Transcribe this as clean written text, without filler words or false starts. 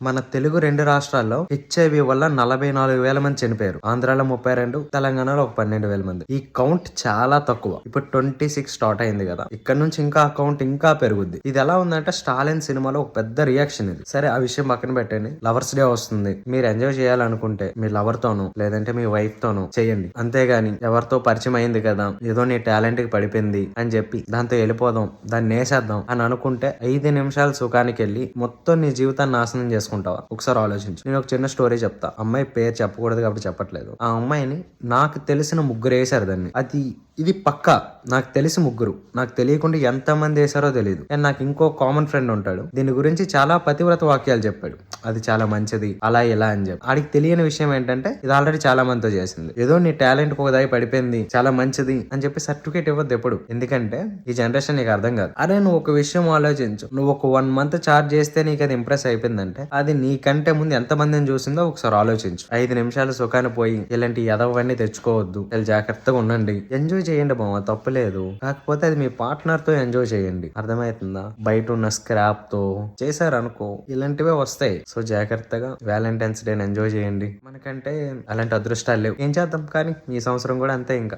మన తెలుగు 2 రాష్ట్రాల్లో హెచ్ఐవి వల్ల 44,000 మంది చనిపోయారు. ఆంధ్రాలో 32, తెలంగాణలో ఒక 12,000 మంది. ఈ కౌంట్ చాలా తక్కువ. ఇప్పుడు 26 స్టార్ట్ అయింది కదా, ఇక్కడ నుంచి ఇంకా ఆ కౌంట్ ఇంకా పెరుగుద్ది. ఇది ఎలా ఉందంటే స్టాలిన్ సినిమాలో ఒక పెద్ద రియాక్షన్ ఇది. సరే, ఆ విషయం పక్కన పెట్టండి. లవర్స్ డే వస్తుంది. మీరు ఎంజాయ్ చేయాలనుకుంటే మీ లవర్ తోనో లేదంటే మీ వైఫ్ తోనో చేయండి. అంతేగాని ఎవరితో పరిచయం అయింది కదా, ఏదో నీ టాలెంట్ కి పడిపోయింది అని చెప్పి దాంతో వెళ్ళిపోదాం, దాన్ని నేసేద్దాం అని అనుకుంటే 5 నిమిషాలు సుఖానికి వెళ్ళి మొత్తం నీ జీవితాన్ని నాశనం చేసుకుంటావా? ఒకసారి ఆలోచించు. నేను ఒక చిన్న స్టోరీ చెప్తా. అమ్మాయి పేరు చెప్పకూడదు కాబట్టి చెప్పట్లేదు. ఆ అమ్మాయిని నాకు తెలిసిన ముగ్గురు వేశారు దాన్ని. ఇది పక్కా నాకు తెలిసి ముగ్గురు. నాకు తెలియకుండా ఎంత మంది వేశారో తెలియదు. అండ్ నాకు ఇంకో కామన్ ఫ్రెండ్ ఉంటాడు. దీని గురించి చాలా పతివ్రత వాక్యాలు చెప్పాడు. అది చాలా మంచిది అలా ఇలా అని చెప్పి. ఆడికి తెలియని విషయం ఏంటంటే ఇది ఆల్రెడీ చాలా మందితో చేసింది. ఏదో నీ టాలెంట్ ఒకదాయి పడిపోయింది చాలా మంచిది అని చెప్పి సర్టిఫికేట్ ఇవ్వద్దు ఎప్పుడు. ఎందుకంటే ఈ జనరేషన్ నీకు అర్థం కాదు. అరే, నువ్వు ఒక విషయం ఆలోచించు. నువ్వు ఒక 1 month చార్జ్ చేస్తే నీకు అది ఇంప్రెస్ అయిపోయిందంటే అది నీకంటే ముందు ఎంత మందిని చూసిందో ఒకసారి ఆలోచించు. 5 నిమిషాలు సుఖాన్ని పోయి ఇలాంటి ఎదవన్నీ తెచ్చుకోవద్దు. చాలా జాగ్రత్తగా ఉండండి. ఎంజాయ్ చేయండి బావ, తప్పులేదు. కాకపోతే అది మీ పార్ట్నర్ తో ఎంజాయ్ చేయండి. అర్థమవుతుందా? బయట ఉన్న స్క్రాప్ తో చేశారనుకో ఇలాంటివే వస్తాయి. సో జాగ్రత్తగా వ్యాలంటైన్స్ డే ఎంజాయ్ చేయండి. మనకంటే అలాంటి అదృష్టాలు లేవు. ఏం చేద్దాం, కానీ ఈ సంవత్సరం కూడా అంతే ఇంకా.